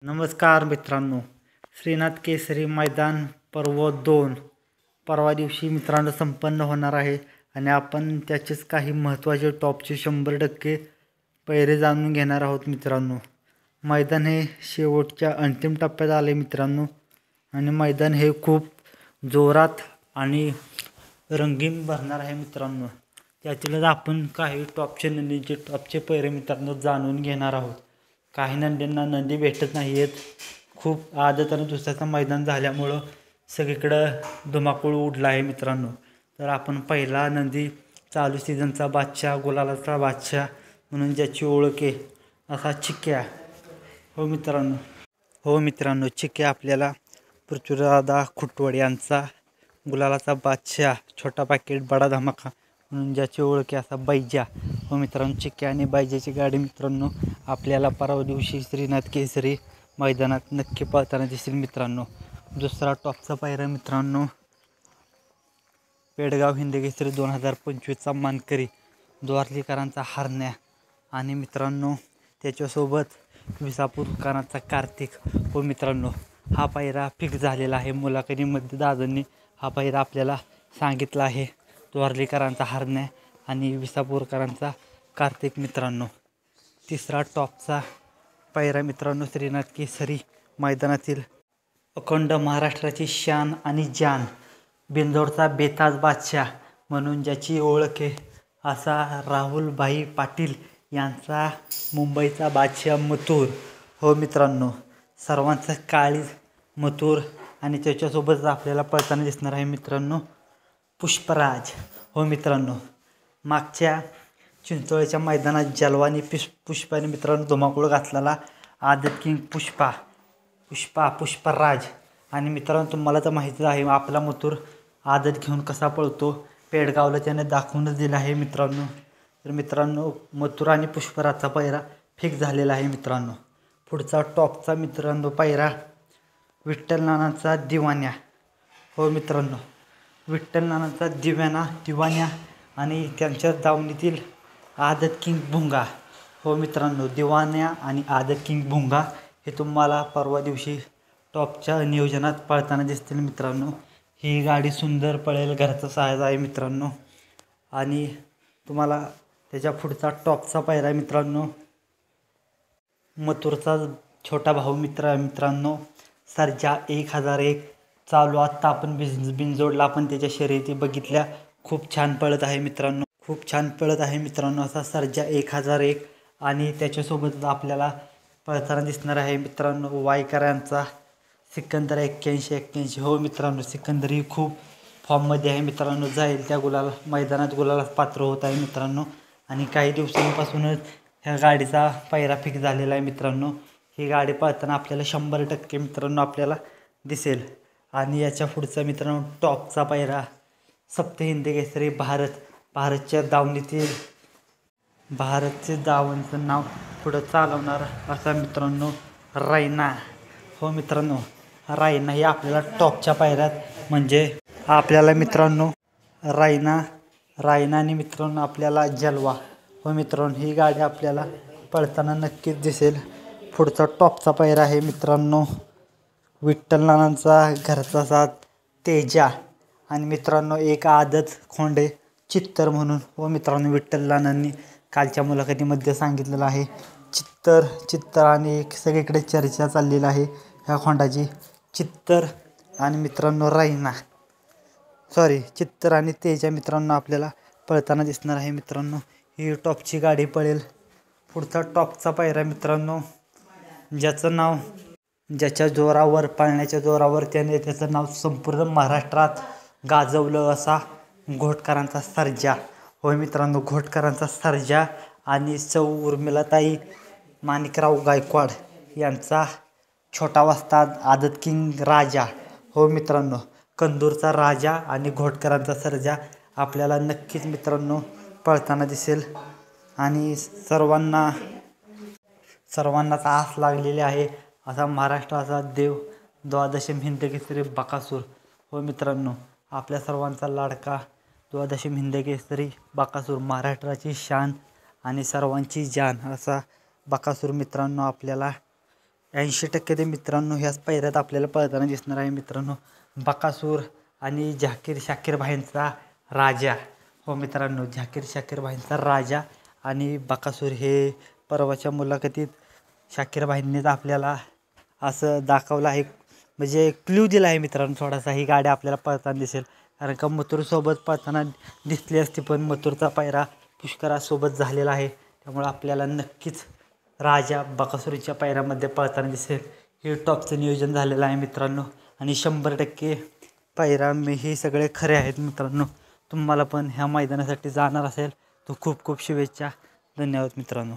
नमस्कार मित्रांनो, श्रीनाथ केसरी मैदान पर्व 2 परवा दिवशी मित्रांनो संपन्न होणार आहे आणि आपण त्याचेच काही महत्त्वाचे टॉपचे 100% पैरे जाणून घेणार आहोत मित्रांनो। मैदान हे शेवटच्या अंतिम टप्प्यात आले मित्रांनो आणि मैदान हे खूप जोरात आणि रंगीन भरणार आहे मित्रांनो। त्यातीलच आपण काही टॉपचे नंदीचे टॉपचे पैरे मित्रांनो जाणून घेणार आहोत। काही नंदींना नंदी भेटत नाहीत, खूप आदत आणि दुसऱ्याचं मैदान झाल्यामुळं सगळीकडे धुमाकूळ उडला आहे मित्रांनो। तर आपण पहिला नंदी चालू सीझनचा बादशाह, गुलालाचा बादशाह म्हणून ज्याची ओळख आहे असा चिक्या। हो मित्रांनो, चिक्या आपल्याला पृथ्वीदादा खुटवड यांचा गुलालाचा बादशाह, छोटा पाकिट बडा धमाका म्हणून ज्याची ओळख आहे असा बैजा। हो मित्रांनो, चिक्या आणि बैजाची गाडी मित्रांनो आपल्याला परवा दिवशी श्रीनाथ केसरी मैदानात नक्की पळताना दिसेल मित्रांनो। दुसरा टॉपचा पायरा मित्रांनो पेडगाव हिंदकेसरी 2025चा मानकरी द्वारलीकरांचा हरण्या आणि मित्रांनो त्याच्यासोबत विसापूरकरांचा कार्तिक। हो मित्रांनो, हा पायरा फिक्स झालेला आहे। मुलाखतीमध्ये दादांनी हा पायरा आपल्याला सांगितला आहे, द्वारलीकरांचा हरण्या आणि विसापूरकरांचा कार्तिक मित्रांनो। तिसरा टॉपचा पायरा मित्रांनो श्रीनाथ केसरी मैदानातील अखंड महाराष्ट्राची शान आणि जान, बिंदोडचा बेताज बादशाह म्हणून ज्याची ओळख आहे असा राहुलभाई पाटील यांचा मुंबईचा बादशाह मथुर। हो मित्रांनो, सर्वांचा काळीज मथुर आणि त्याच्यासोबत आपल्याला पळताना दिसणार आहे मित्रांनो पुष्पराज। हो मित्रांनो, मागच्या चिंचोळीच्या मैदानात जलवानी पुष्पाने मित्रांनो धुमाकूळ घातलेला आदत किंग पुष्पराज आणि मित्रांनो तुम्हाला तर माहितीच आहे आपला मथुर आदत घेऊन कसा पळतो, पेडगावला त्याने दाखवूनच दिला आहे मित्रांनो। तर मित्रांनो मथुर आणि पुष्पराजचा पायरा फिक्स झालेला आहे मित्रांनो। पुढचा टॉपचा मित्रांनो पायरा विठ्ठल नानांचा दिवाण्या। हो मित्रांनो, विठ्ठल नानांचा दिवाण्या आणि त्यांच्या दावणीतील आदत किंग भुंगा। हो मित्रांनो, दिवाण्या आणि आदत किंग भुंगा हे तुम्हाला परवा दिवशी टॉपच्या नियोजनात पळताना दिसतील मित्रांनो। ही गाडी सुंदर पळेल, घरचा साज आहे मित्रांनो। आणि तुम्हाला त्याच्या पुढचा टॉपचा पायरा मित्रांनो मथुरचा छोटा भाऊ मित्रांनो सर्जा 1001 चालू। आत्ता आपण बिनजोडला आपण त्याच्या शर्यती बघितल्या, खूप छान पळत आहे मित्रांनो असा सर्जा 1001 आणि त्याच्यासोबत आपल्याला पळताना दिसणार आहे मित्रांनो वायकरांचा सिकंदर 81. हो मित्रांनो, सिकंदर ही खूप फॉर्ममध्ये आहे मित्रांनो, जाईल त्या मैदानात गुलाला पात्र होत आहे मित्रांनो। आणि काही दिवसांपासूनच ह्या गाडीचा पायरा फिक्स झालेला आहे मित्रांनो। ही गाडी पळताना आपल्याला 100% मित्रांनो आपल्याला दिसेल। आणि याच्या पुढचा मित्रांनो टॉपचा पायरा सप्त हिंद केसरी भारतच्या दावणीतील भारतचे दावणचं नाव पुढं चालवणार असा मित्रांनो रायना। हो मित्रांनो, रायना ही आपल्याला टॉपच्या पायऱ्यात म्हणजे आपल्याला मित्रांनो रायना आणि मित्रांनो आपल्याला जलवा। हो मित्रांनो, ही गाडी आपल्याला पळताना नक्कीच दिसेल। पुढचा टॉपचा पायरा आहे मित्रांनो विठ्ठल नानांचा घरचा साथ तेजा आणि मित्रांनो एक आदत खोंडे चित्तर म्हणून। हो मित्रांनो, विठ्ठल नानांनी कालच्या मुलाखतीमध्ये सांगितलेलं आहे चित्तर आणि सगळीकडे चर्चा चाललेली आहे ह्या खोंडाची। चित्तर आणि मित्रांनो चित्तर आणि तेजा मित्रांनो आपल्याला पळताना दिसणार आहे मित्रांनो। ही टॉपची गाडी पळेल। पुढचा टॉपचा पायरा मित्रांनो ज्याच्या जोरावर पळण्याच्या जोरावर त्याचं नाव संपूर्ण महाराष्ट्रात गाजवलं असा घोटकरांचा सर्जा। होय मित्रांनो, घोटकरांचा सर्जा आणि सौ उर्मिलाताई माणिकराव गायकवाड यांचा छोटा वस्ताद आदत किंग राजा। हो मित्रांनो, कंदूरचा राजा आणि घोटकरांचा सर्जा आपल्याला नक्कीच मित्रांनो पळताना दिसेल। आणि सर्वांनाच आस लागलेली आहे असा महाराष्ट्राचा देव द्वादशम हिंद केसरी बकासूर। हो मित्रांनो, आपल्या सर्वांचा लाडका द्वादशम हिंद केसरी बकासूर, महाराष्ट्राची शान आणि सर्वांची जान असा बकासूर मित्रांनो आपल्याला 80% ते मित्रांनो ह्याच पायऱ्यात आपल्याला पळताना दिसणार आहे मित्रांनो. बकासूर आणि झाकीर शाकीर भाईंचा राजा. हो मित्रांनो, झाकीर शाकीर भाईंचा राजा आणि बकासूर हे परवाच्या मुलाखतीत शाकीर भाईंनीच आपल्याला असं दाखवलं आहे, म्हणजे क्ल्यू दिला आहे मित्रांनो थोडासा. ही गाडी आपल्याला पळताना दिसेल, कारण का मथुरसोबत पळताना दिसली असती, पण मथुरचा पायरा पुष्करासोबत झालेला आहे. त्यामुळे आपल्याला नक्कीच राजा बकासूरच्या पायऱ्यामध्ये पळताना दिसेल. हे टॉपचं नियोजन झालेलं आहे मित्रांनो आणि 100% पायरा हे सगळे खरे आहेत मित्रांनो. तुम्हाला पण ह्या मैदानासाठी जाणार असेल तर खूप खूप शुभेच्छा. धन्यवाद मित्रांनो.